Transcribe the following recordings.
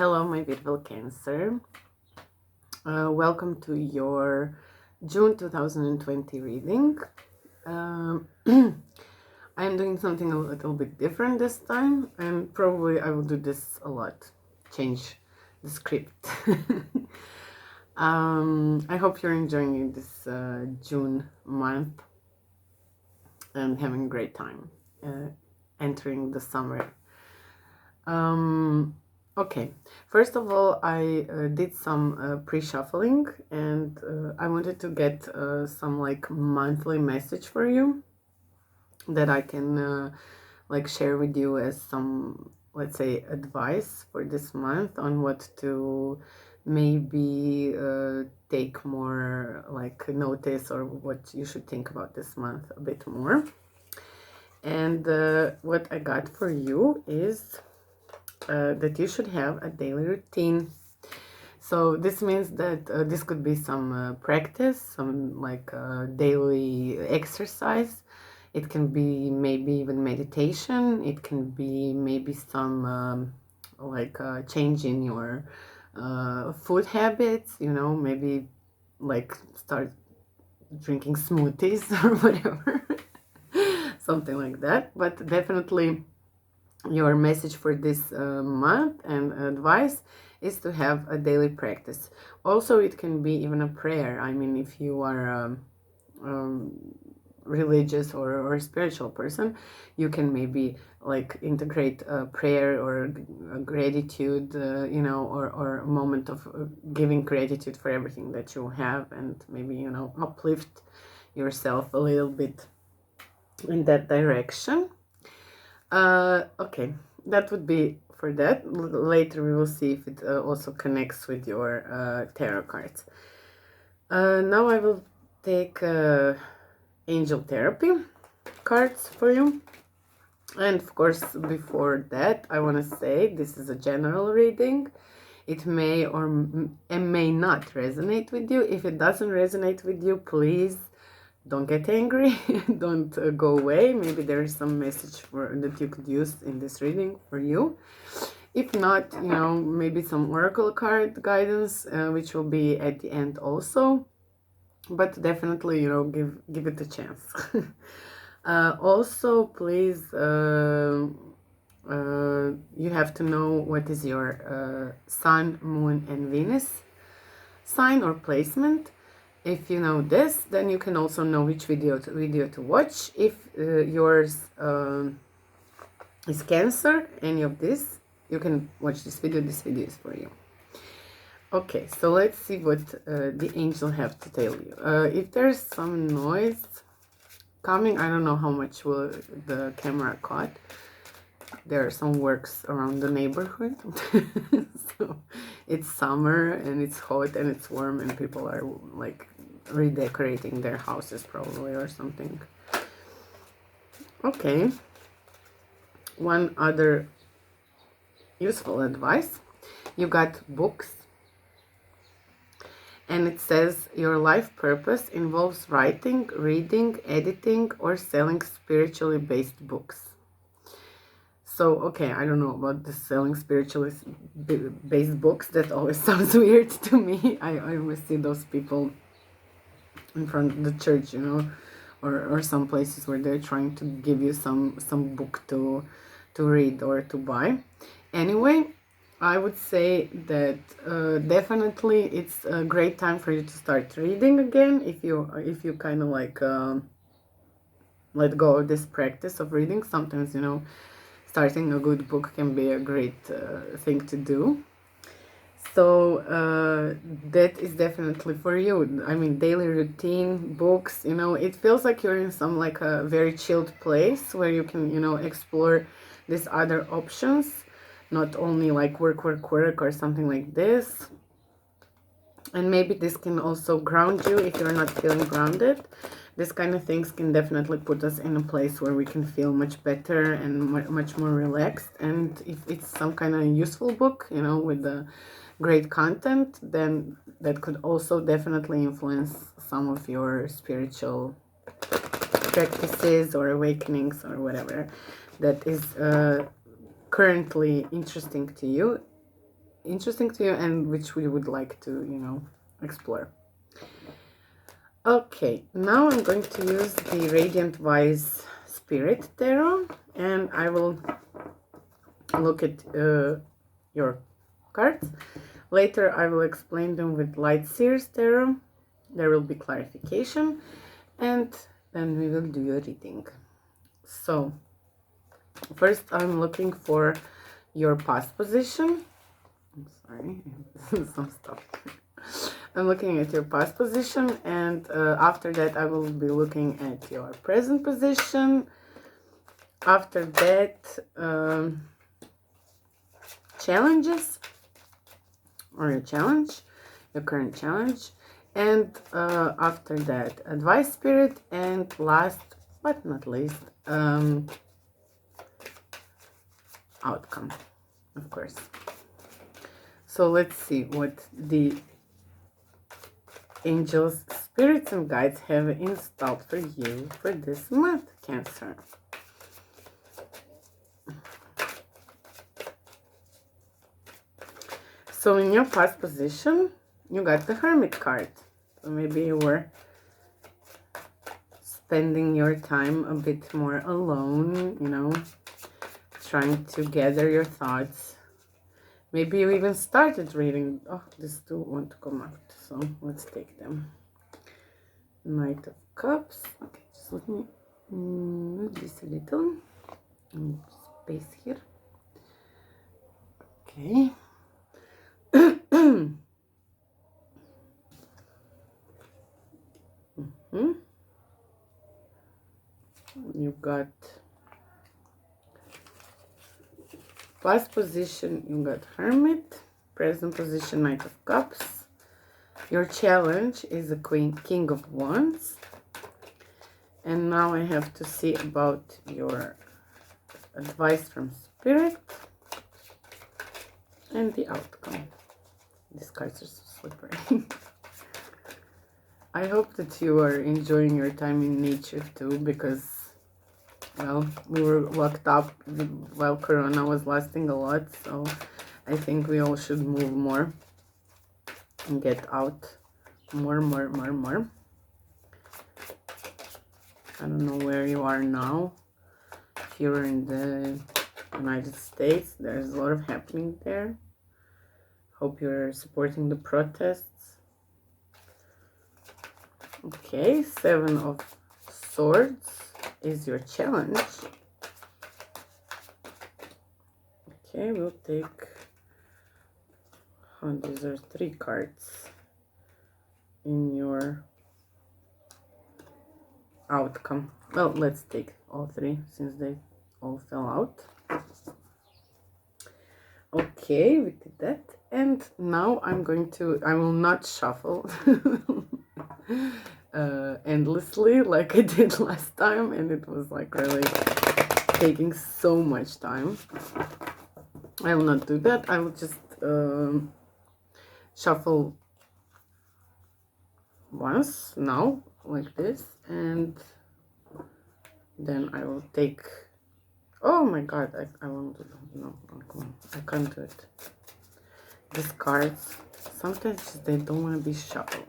Hello, my beautiful Cancer. Welcome to your June 2020 reading. I'm doing something a little bit different this time, and probably I will do this a lot. Change the script. I hope you're enjoying this June month and having a great time entering the summer. Okay, first of all, I did some pre-shuffling, and I wanted to get some like monthly message for you that I can like share with you as some, let's say, advice for this month on what to maybe take more like notice, or what you should think about this month a bit more. And what I got for you is that you should have a daily routine. So this means that this could be some practice, some like daily exercise. It can be maybe even meditation. It can be maybe some like change in your food habits, maybe like start drinking smoothies or whatever, something like that. But definitely your message for this month and advice is to have a daily practice. Also, it can be even a prayer. I mean, if you are religious or a spiritual person, you can maybe like integrate a prayer or a gratitude, or a moment of giving gratitude for everything that you have, and maybe, uplift yourself a little bit in that direction. Okay, that would be for that. Later we will see if it also connects with your tarot cards. Now I will take angel therapy cards for you. And of course, before that, I want to say this is a general reading. It may or may not resonate with you. If it doesn't resonate with you, please don't get angry. Don't go away. Maybe there is some message that you could use in this reading for you. If not, maybe some oracle card guidance, which will be at the end also. But definitely, give it a chance. Also, please, you have to know what is your sun, moon, and Venus sign or placement. If you know this, then you can also know which video to watch. If yours is Cancer, any of this, you can watch this video. This video is for you. Okay, so let's see what the angel have to tell you. If there's some noise coming, I don't know how much will the camera caught. There are some works around the neighborhood. So it's summer and it's hot and it's warm, and people are like redecorating their houses probably or something. Okay. One other useful advice. You got books. And it says your life purpose involves writing, reading, editing, or selling spiritually based books. So, okay, I don't know about the selling spiritually based books. That always sounds weird to me. I always see those people in front of the church, or some places where they're trying to give you some book to read or to buy. Anyway, I would say that definitely it's a great time for you to start reading again if you kind of like let go of this practice of reading. Sometimes, starting a good book can be a great thing to do. So that is definitely for you. I mean, daily routine, books, it feels like you're in some like a very chilled place where you can, explore these other options. Not only like work or something like this. And maybe this can also ground you if you're not feeling grounded. This kind of things can definitely put us in a place where we can feel much better and much more relaxed. And if it's some kind of useful book, with the great content, then that could also definitely influence some of your spiritual practices or awakenings or whatever that is currently interesting to you. interesting to you and which we would like to, you know, explore. Okay, now I'm going to use the Radiant Wise Spirit Tarot, and I will look at your cards. Later I will explain them with Light Seers Tarot. There will be clarification, and then we will do your reading. So first I'm looking for your past position. I'm sorry, some stuff. I'm looking at your past position, and after that I will be looking at your present position. After that, challenges, or your challenge, your current challenge. And after that, advice spirit, and last but not least, outcome, of course. So let's see what the angels, spirits, and guides have installed for you for this month, Cancer. So in your past position, you got the Hermit card. So maybe you were spending your time a bit more alone, you know, trying to gather your thoughts. Maybe you even started reading. Oh, these two want to come out, so let's take them. Knight of Cups. Okay, just let me move this a little. Space here. Okay. You got past position, you got Hermit. Present position, Knight of Cups. Your challenge is a King of Wands. And now I have to see about your advice from Spirit and the outcome. These cards are so slippery. I hope that you are enjoying your time in nature too, because, well, we were locked up while Corona was lasting a lot, so I think we all should move more and get out more. I don't know where you are now. If you're in the United States, there's a lot of happening there. Hope you're supporting the protests. Okay, 7 of Swords is your challenge. Okay, we'll take, oh, these are 3 cards in your outcome. Well, let's take all 3 since they all fell out. Okay, we did that. And now I will not shuffle endlessly like I did last time, and it was like really taking so much time. I will not do that. I will just shuffle once now, like this, and then I will take, oh my god, I won't do that. No, come on, I can't do it. These cards, sometimes they don't want to be shuffled.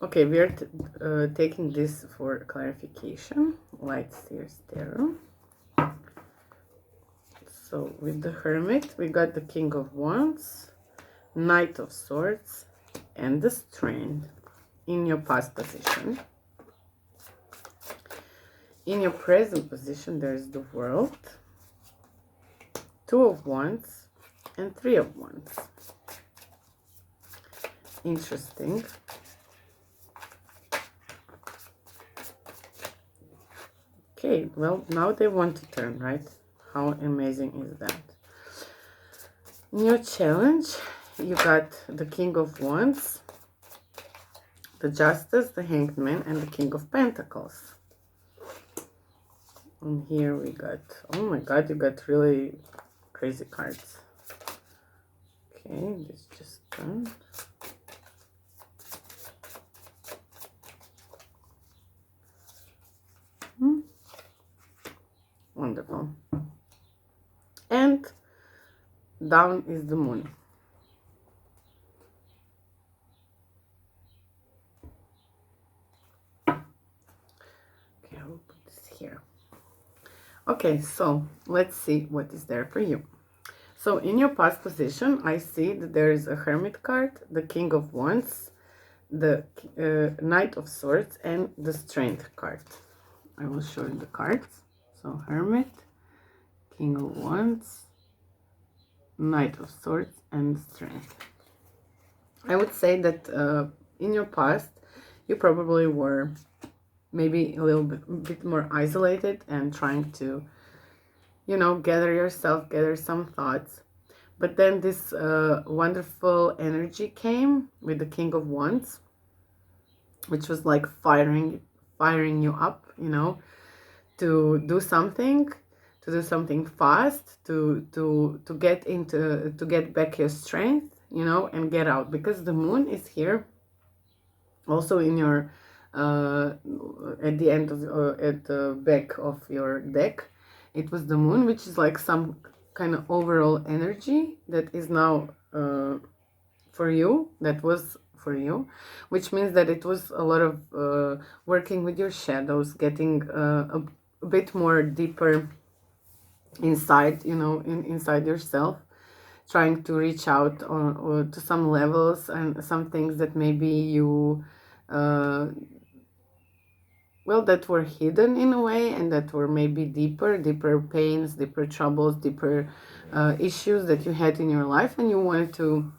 Okay, we are taking this for clarification. Light Seers Tarot. So with the Hermit, we got the King of Wands, Knight of Swords, and the Strength in your past position. In your present position, there is the World, 2 of Wands, and 3 of Wands. Interesting. Okay, well, now they want to turn, right? How amazing is that? In your challenge, you got the King of Wands, the Justice, the Hanged Man, and the King of Pentacles. And here we got, oh my god, you got really crazy cards. Okay, this just turned. Wonderful. And down is the moon. Okay, I will put this here. Okay, so let's see what is there for you. So in your past position, I see that there is a Hermit card, the King of Wands, the Knight of Swords, and the Strength card. I will show you the cards. So Hermit, King of Wands, Knight of Swords, and Strength. I would say that in your past, you probably were maybe a little bit more isolated and trying to, you know, gather yourself, gather some thoughts. But then this wonderful energy came with the King of Wands, which was like firing you up, you know, to do something fast, to get back your strength, you know, and get out, because the moon is here also in your at the end of at the back of your deck. It was the moon, which is like some kind of overall energy that is now for you, that was for you, which means that it was a lot of working with your shadows, getting a bit more deeper inside, you know, inside yourself, trying to reach out or to some levels and some things that maybe you well, that were hidden in a way, and that were maybe deeper pains, deeper troubles, deeper issues that you had in your life, and you wanted to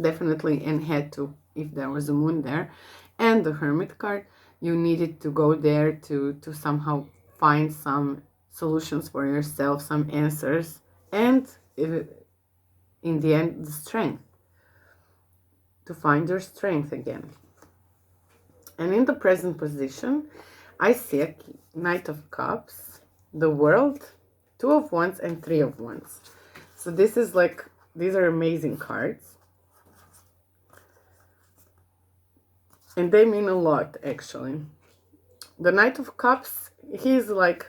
definitely, and had to, if there was a moon there and the Hermit card, you needed to go there to somehow find some solutions for yourself, some answers, and in the end, the strength, to find your strength again. And in the present position, I see a Knight of Cups, the World, Two of Wands, and Three of Wands. So this is like, these are amazing cards. And they mean a lot, actually. The Knight of Cups, he's like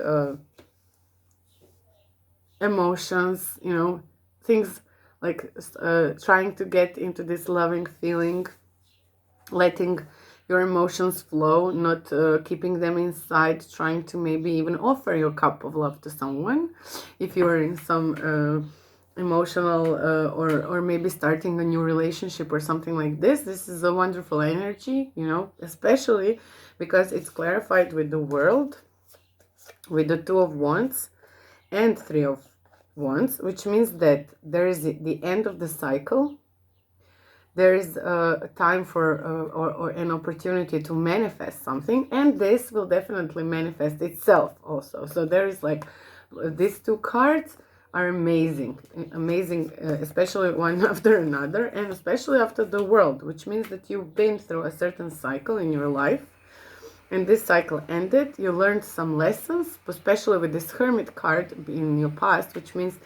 emotions, you know, things like trying to get into this loving feeling, letting your emotions flow, not keeping them inside, trying to maybe even offer your cup of love to someone. If you're in some emotional or maybe starting a new relationship or something like this is a wonderful energy, you know, especially because it's clarified with the World, with the Two of Wands and Three of Wands, which means that there is the end of the cycle. There is a time for or an opportunity to manifest something, and this will definitely manifest itself also. So there is like, these two cards are amazing, especially one after another, and especially after the World, which means that you've been through a certain cycle in your life, and this cycle ended. You learned some lessons, especially with this Hermit card in your past, which means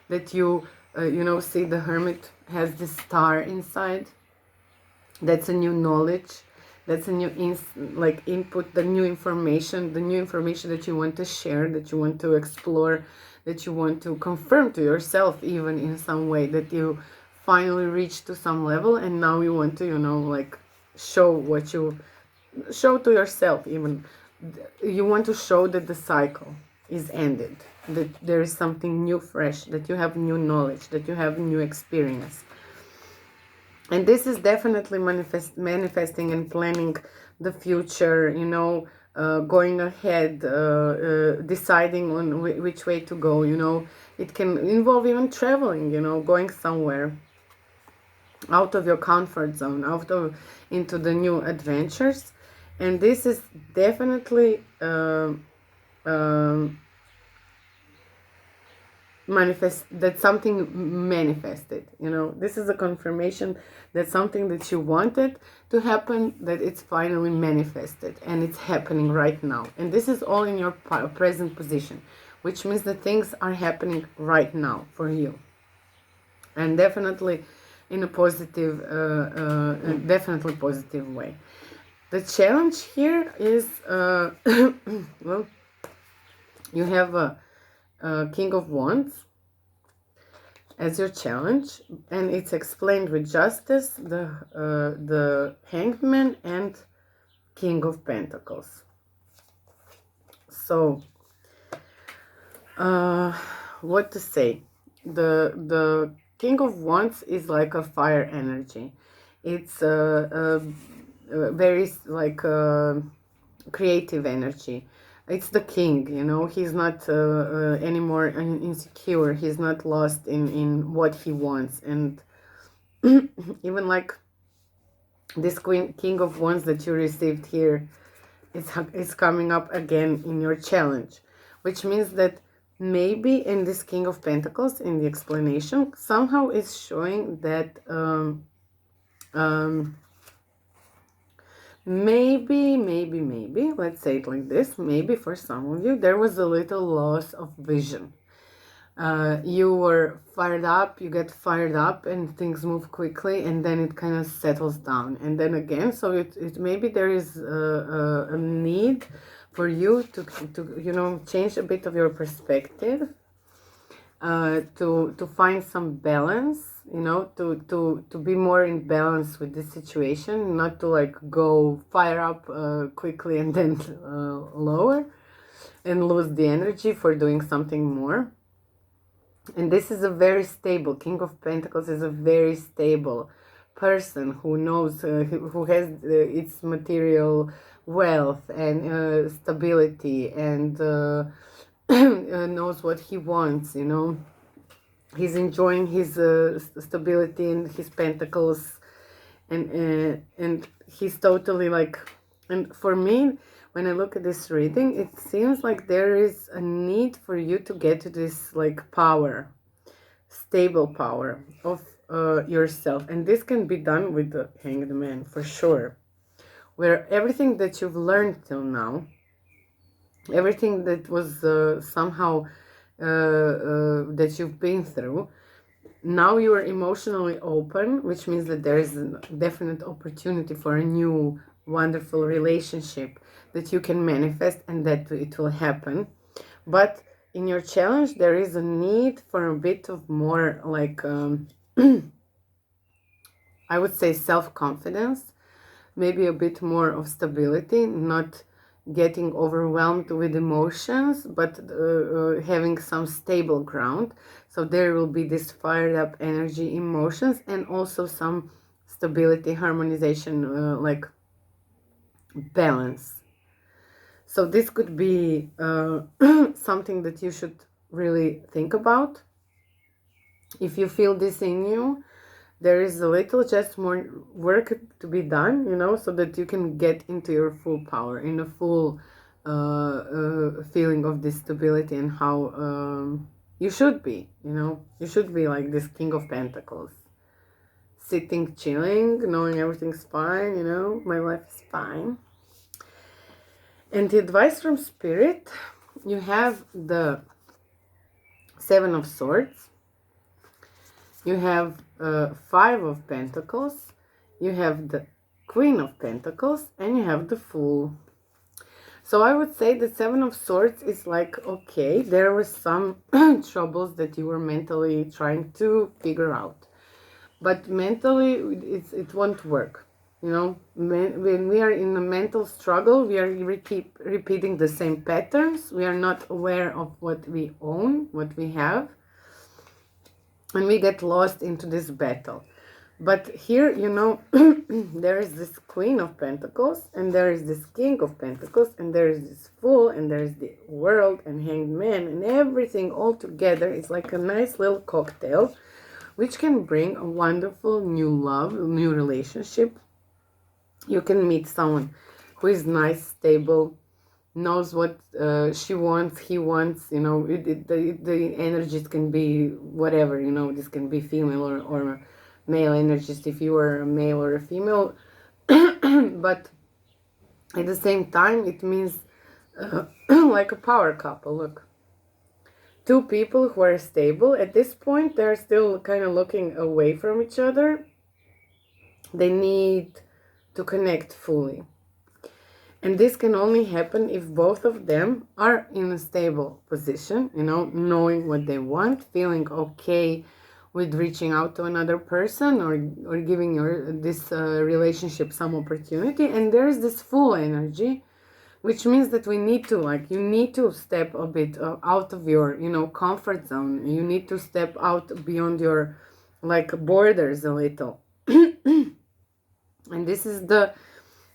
that you you know, see the Hermit has this star inside. That's a new knowledge, that's a new input, the new information that you want to share, that you want to explore, that you want to confirm to yourself, even in some way, that you finally reached to some level, and now you want to, you know, like show to yourself, even you want to show that the cycle is ended, that there is something new, fresh, that you have new knowledge, that you have new experience. And this is definitely manifesting and planning the future, you know, going ahead, deciding on which way to go, you know. It can involve even traveling, you know, going somewhere out of your comfort zone, into the new adventures. And this is definitely that something manifested, you know. This is a confirmation that something that you wanted to happen, that it's finally manifested, and it's happening right now. And this is all in your present position, which means that things are happening right now for you, and definitely in a positive definitely positive way. The challenge here is well, you have King of Wands as your challenge, and it's explained with Justice, the Hanged Man, and King of Pentacles. So, what to say? The King of Wands is like a fire energy. It's a very like creative energy. It's the king, you know. He's not anymore insecure. He's not lost in what he wants. And even like this King of Wands that you received here, it's coming up again in your challenge, which means that maybe in this King of Pentacles, in the explanation, somehow is showing that maybe, let's say it like this, maybe for some of you, there was a little loss of vision. You were fired up, you get fired up and things move quickly, and then it kind of settles down. And then again, so it maybe there is a need for you to you know, change a bit of your perspective, to find some balance, you know, to be more in balance with this situation, not to like go fire up quickly and then lower and lose the energy for doing something more. And this is a very stable, King of Pentacles is a very stable person who knows, who has its material wealth and stability, and knows what he wants, you know. He's enjoying his stability and his pentacles, and he's totally like, and for me, when I look at this reading, it seems like there is a need for you to get to this like power, stable power of yourself. And this can be done with the Hanged Man for sure, where everything that you've learned till now, everything that was somehow that you've been through, now you are emotionally open, which means that there is a definite opportunity for a new wonderful relationship that you can manifest, and that it will happen. But in your challenge, there is a need for a bit of more like I would say self-confidence, maybe a bit more of stability, not getting overwhelmed with emotions, but having some stable ground. So there will be this fired up energy, emotions, and also some stability, harmonization, like balance. So this could be something that you should really think about. If you feel this in you, there is a little just more work to be done, you know, so that you can get into your full power, in a full feeling of this stability, and how you should be, you know. You should be like this King of Pentacles, sitting, chilling, knowing everything's fine, you know, my life is fine. And the advice from Spirit, you have the Seven of Swords, you have Five of Pentacles, you have the Queen of Pentacles, and you have the Fool. So I would say the Seven of Swords is like, okay, there were some troubles that you were mentally trying to figure out, but mentally it won't work. You know, when we are in a mental struggle, we keep repeating the same patterns. We are not aware of what we own, what we have, and we get lost into this battle. But here, you know, there is this Queen of Pentacles, and there is this King of Pentacles, and there is this Fool, and there is the World and Hanged Man, and everything all together is like a nice little cocktail, which can bring a wonderful new love, new relationship. You can meet someone who is nice, stable, knows what she wants, he wants, you know. The energies can be whatever, you know. This can be female or male energies if you are a male or a female. But at the same time, it means like a power couple. Look, two people who are stable. At this point, they're still kind of looking away from each other. They need to connect fully. And this can only happen if both of them are in a stable position, you know, knowing what they want, feeling okay with reaching out to another person, or giving this relationship some opportunity. And there is this full energy, which means that we need to, like, you need to step a bit out of your, you know, comfort zone. You need to step out beyond your, like, borders a little. And this is the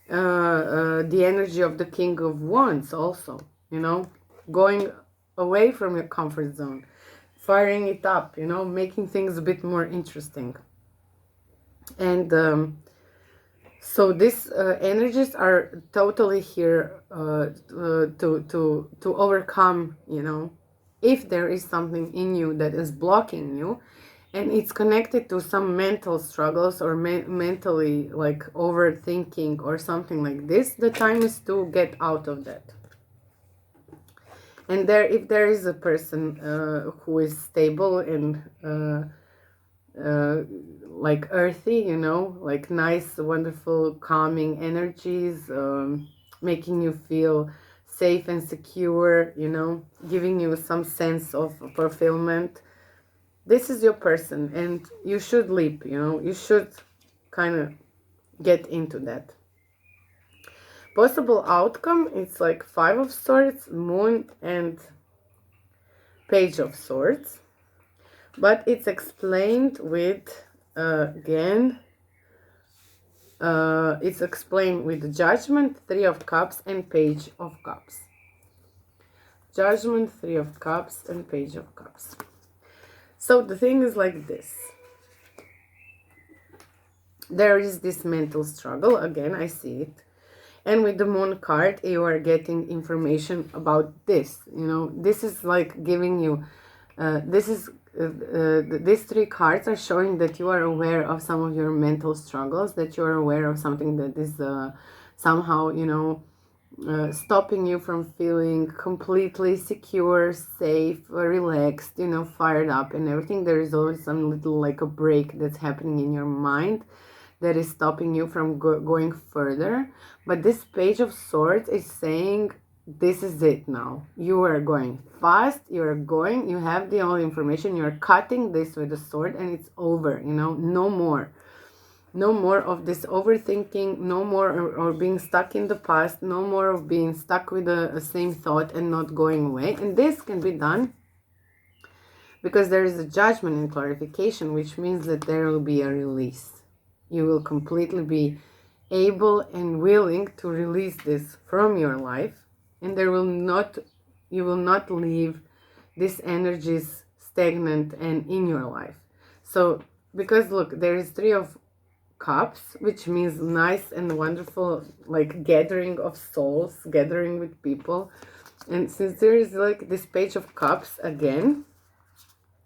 energy of the King of Wands also, you know, going away from your comfort zone, firing it up, you know, making things a bit more interesting. And so these energies are totally here to overcome, you know, if there is something in you that is blocking you, and it's connected to some mental struggles or mentally, like, overthinking or something like this. The time is to get out of that. And if there is a person who is stable and like earthy, you know, like nice, wonderful, calming energies, making you feel safe and secure, you know, giving you some sense of fulfillment, this is your person, and you should leap, you know, you should kind of get into that. Possible outcome, it's like Five of Swords, Moon, and Page of Swords. But it's explained with, again, it's explained with Judgment, Three of Cups, and Page of Cups. Judgment, Three of Cups, and Page of Cups. So the thing is like this. There is this mental struggle. Again, I see it. And with the Moon card, you are getting information about this. You know, this is like giving you, these three cards are showing that you are aware of some of your mental struggles, that you are aware of something that is somehow, you know, stopping you from feeling completely secure, safe, relaxed, you know, fired up and everything. There is always some little, like, a break that's happening in your mind that is stopping you from going further. But this Page of Swords is saying, this is it now. You are going fast, you have the only information, you're cutting this with a sword, and it's over, you know, no more. No more of this overthinking, no more or being stuck in the past, no more of being stuck with the same thought and not going away. And this can be done because there is a judgment and clarification, which means that there will be a release. You will completely be able and willing to release this from your life, and you will not leave these energies stagnant and in your life. So, because look, there is Three of Cups, which means nice and wonderful, like, gathering of souls, gathering with people. And since there is, like, this Page of Cups, again,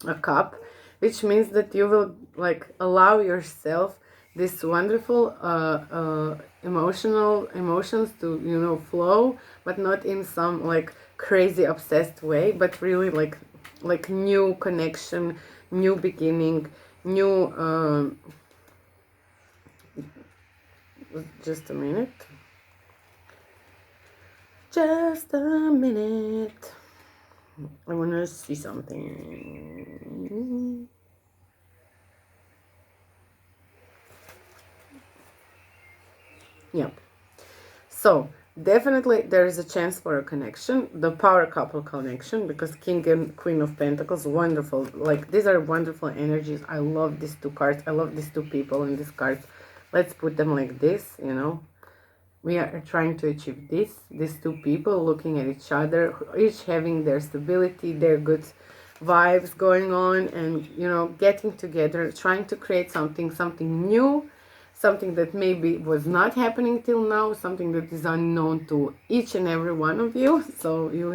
a cup, which means that you will, like, allow yourself this wonderful emotions to, you know, flow, but not in some, like, crazy obsessed way, but really like new connection, new beginning, new just a minute. Just a minute. I want to see something. Yep. So, definitely there is a chance for a connection, the power couple connection, because King and Queen of Pentacles, wonderful. Like, these are wonderful energies. I love these two cards. I love these two people in these cards. Let's put them like this, you know. We are trying to achieve this. These two people looking at each other, each having their stability, their good vibes going on, and, you know, getting together, trying to create something new, something that maybe was not happening till now, something that is unknown to each and every one of you. So you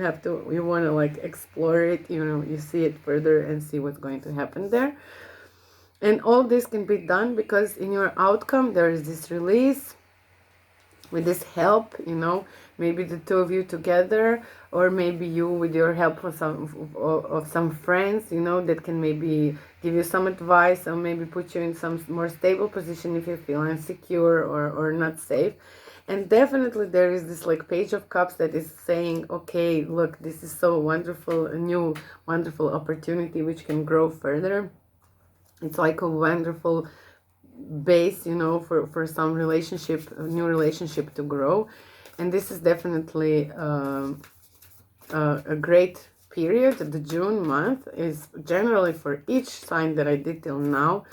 want to, like, explore it, you know, you see it further and see what's going to happen there. And all this can be done because in your outcome, there is this release with this help, you know, maybe the two of you together, or maybe you with your help of some friends, you know, that can maybe give you some advice, or maybe put you in some more stable position if you feel insecure or not safe. And definitely there is this like Page of Cups that is saying, okay, look, this is so wonderful, a new wonderful opportunity which can grow further. It's like a wonderful base, you know, for some relationship, a new relationship to grow. And this is definitely a great period. The June month is generally for each sign that I did till now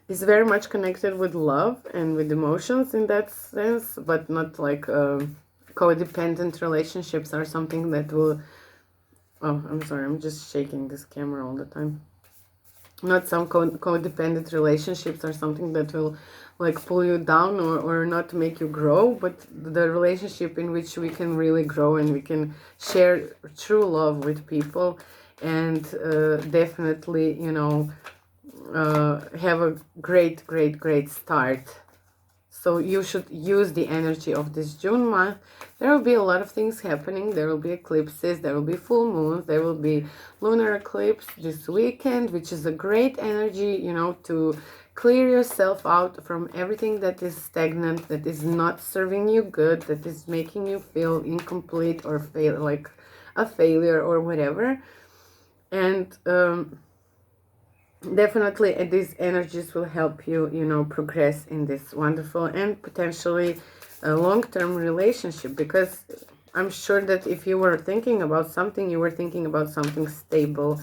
is very much connected with love and with emotions in that sense, but not like codependent relationships or something that will... Oh, I'm sorry, I'm just shaking this camera all the time. Not some codependent relationships or something that will like pull you down or not make you grow, but the relationship in which we can really grow and we can share true love with people and definitely, you know, have a great start. So you should use the energy of this June month. There will be a lot of things happening. There will be eclipses, there will be full moons, there will be lunar eclipse this weekend, which is a great energy, you know, to clear yourself out from everything that is stagnant, that is not serving you good, that is making you feel incomplete or fail, like a failure or whatever. And definitely these energies will help you, you know, progress in this wonderful and potentially a long-term relationship, because I'm sure that if you were thinking about something, you were thinking about something stable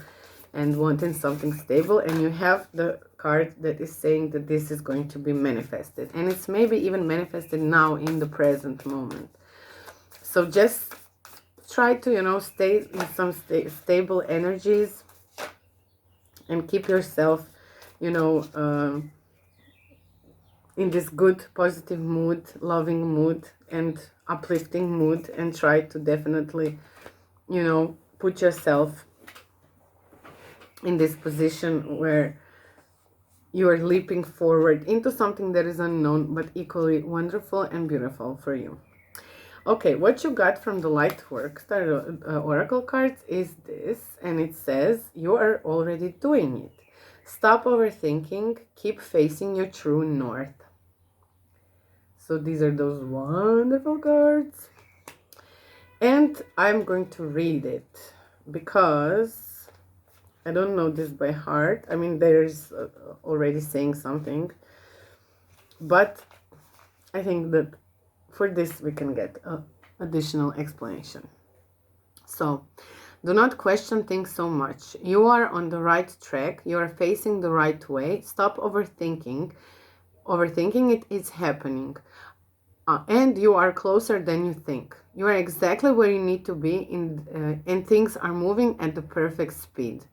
and wanting something stable, and you have the card that is saying that this is going to be manifested, and it's maybe even manifested now in the present moment. So just try to, you know, stay in some stable energies and keep yourself, you know, in this good, positive mood, loving mood, and uplifting mood, and try to definitely, you know, put yourself in this position where you are leaping forward into something that is unknown, but equally wonderful and beautiful for you. Okay, what you got from the Lightworks Oracle cards is this, and it says, you are already doing it. Stop overthinking, keep facing your true north. So these are those wonderful cards. And I'm going to read it because I don't know this by heart. I mean, there's already saying something, but I think that for this we can get additional explanation. So, do not question things so much. You are on the right track. You are facing the right way. Stop overthinking. Overthinking it is happening. And you are closer than you think. You are exactly where you need to be, and things are moving at the perfect speed.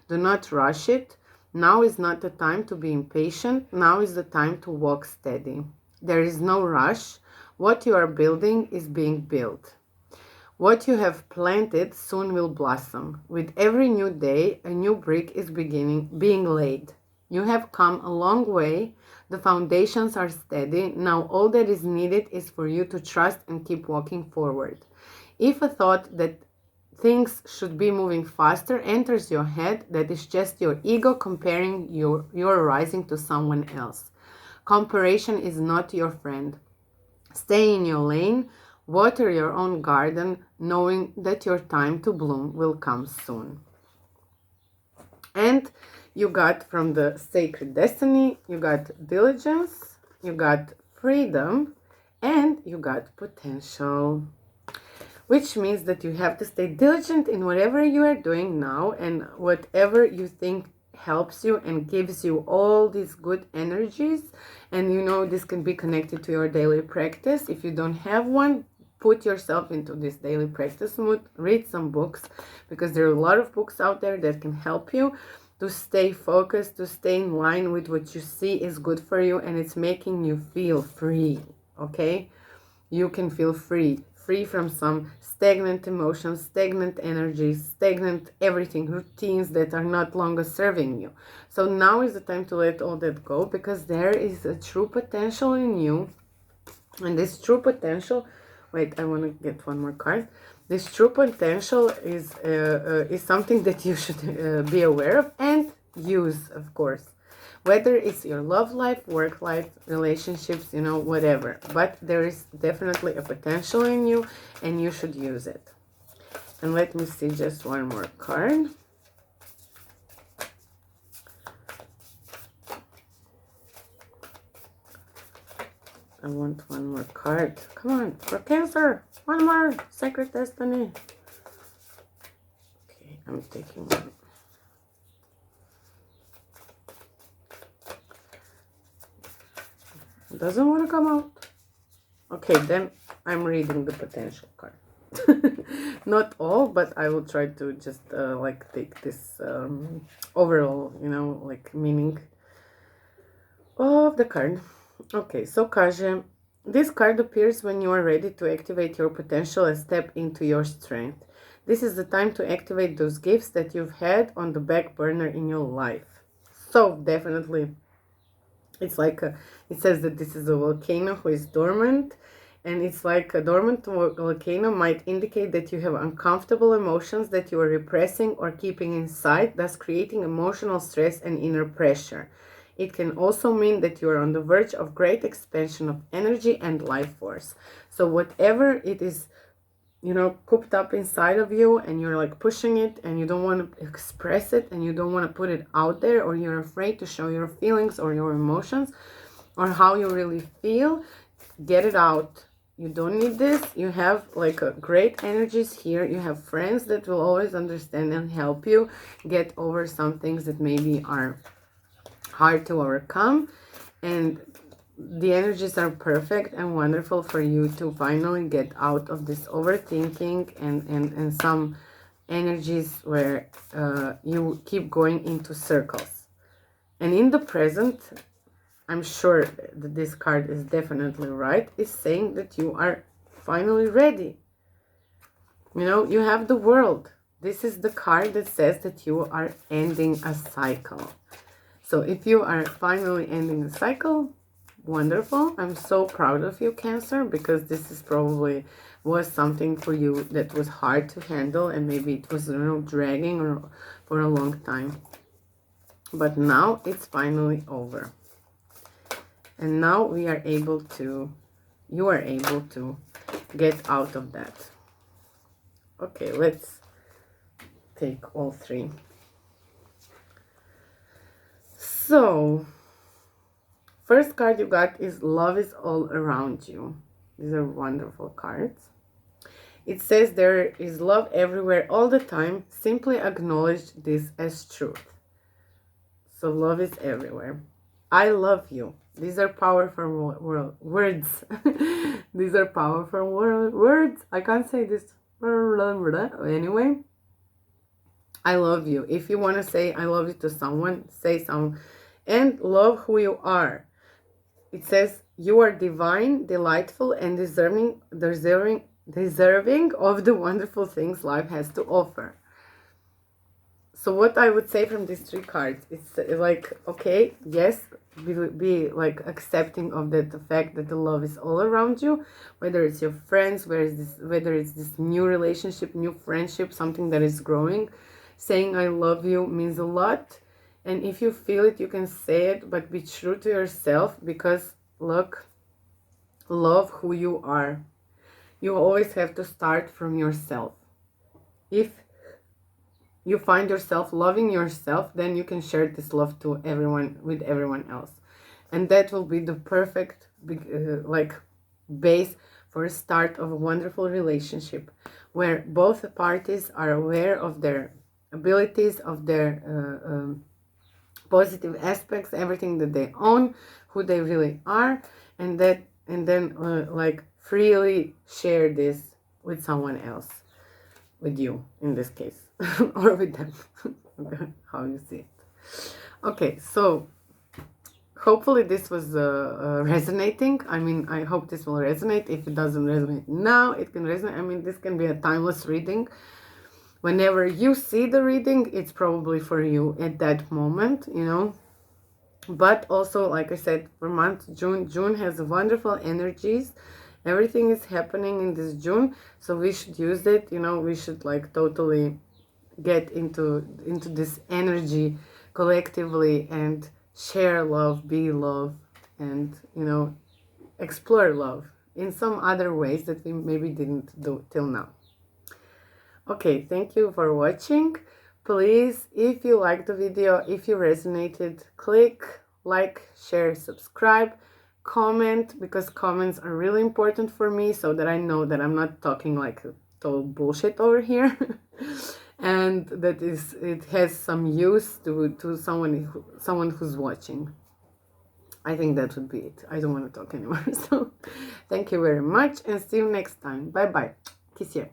Do not rush it. Now is not the time to be impatient. Now is the time to walk steady. There is no rush. What you are building is being built. What you have planted soon will blossom. With every new day, a new brick is being laid. You have come a long way. The foundations are steady. Now all that is needed is for you to trust and keep walking forward. If a thought that things should be moving faster enters your head, that is just your ego comparing your rising to someone else. Comparison is not your friend. Stay in your lane, water your own garden, knowing that your time to bloom will come soon. And you got from the Sacred Destiny, you got diligence, you got freedom, and you got potential. Which means that you have to stay diligent in whatever you are doing now, and whatever you think helps you and gives you all these good energies. And you know, this can be connected to your daily practice. If you don't have one, put yourself into this daily practice mood. Read some books, because there are a lot of books out there that can help you to stay focused, to stay in line with what you see is good for you, and it's making you feel free. Okay, you can feel free from some stagnant emotions, stagnant energies, stagnant everything, routines that are not longer serving you. So now is the time to let all that go, because there is a true potential in you. And this true potential, wait, I want to get one more card. This true potential is something that you should be aware of and use, of course. whether it's your love life, work life, relationships, you know, whatever. But there is definitely a potential in you, and you should use it. And let me see just one more card. I want one more card. Come on, for Cancer. One more. Sacred Destiny. Okay, I'm taking one. Doesn't want to come out. Okay, then I'm reading the potential card. Not all, but I will try to just like take this overall, you know, like meaning of the card. Okay, so kaže, this card appears when you are ready to activate your potential and step into your strength. This is the time to activate those gifts that you've had on the back burner in your life. So definitely, it's like it says that this is a volcano who is dormant, and it's like a dormant volcano might indicate that you have uncomfortable emotions that you are repressing or keeping inside, thus creating emotional stress and inner pressure. It can also mean that you are on the verge of great expansion of energy and life force. So whatever it is, you know, cooped up inside of you, and you're like pushing it and you don't want to express it and you don't want to put it out there, or you're afraid to show your feelings or your emotions or how you really feel, get it out. You don't need this. You have like a great energies here. You have friends that will always understand and help you get over some things that maybe are hard to overcome, and the energies are perfect and wonderful for you to finally get out of this overthinking and some energies where you keep going into circles. And in the present, I'm sure that this card is definitely right, is saying that you are finally ready. You know, you have the world. This is the card that says that you are ending a cycle. So if you are finally ending a cycle, wonderful. I'm so proud of you, Cancer, because this is probably was something for you that was hard to handle, and maybe it was, you know, dragging or for a long time. But now it's finally over. And now we are able to, you are able to get out of that. Okay, let's take all three. So, first card you got is Love is All Around You. These are wonderful cards. It says there is love everywhere all the time. Simply acknowledge this as truth. So love is everywhere. I love you. These are powerful words. These are powerful words. I can't say this. Anyway, I love you. If you want to say I love you to someone, say some. And love who you are. It says you are divine, delightful, and deserving of the wonderful things life has to offer. So what I would say from these three cards, it's like, okay, yes, be like accepting of that, the fact that the love is all around you, whether it's your friends, whether it's this new relationship, new friendship, something that is growing. Saying I love you means a lot. And if you feel it, you can say it, but be true to yourself, because look, love who you are. You always have to start from yourself. If you find yourself loving yourself, then you can share this love to everyone, with everyone else. And that will be the perfect like base for a start of a wonderful relationship, where both parties are aware of their abilities, of their positive aspects, everything that they own, who they really are, and then like freely share this with someone else, with you in this case, or with them, how you see it. Okay, so hopefully this was resonating. I mean, I hope this will resonate. If it doesn't resonate now, it can resonate. I mean, this can be a timeless reading. Whenever you see the reading, it's probably for you at that moment, you know. But also, like I said, for month June has wonderful energies. Everything is happening in this June, so we should use it, you know. We should like totally get into this energy collectively and share love, be love, and, you know, explore love in some other ways that we maybe didn't do till now. Okay, thank you for watching. Please, if you liked the video, if you resonated, click like, share, subscribe, comment, because comments are really important for me so that I know that I'm not talking like total bullshit over here. And that it has some use to someone who's watching. I think that would be it. I don't want to talk anymore. So thank you very much and see you next time. Bye bye. Kiss you.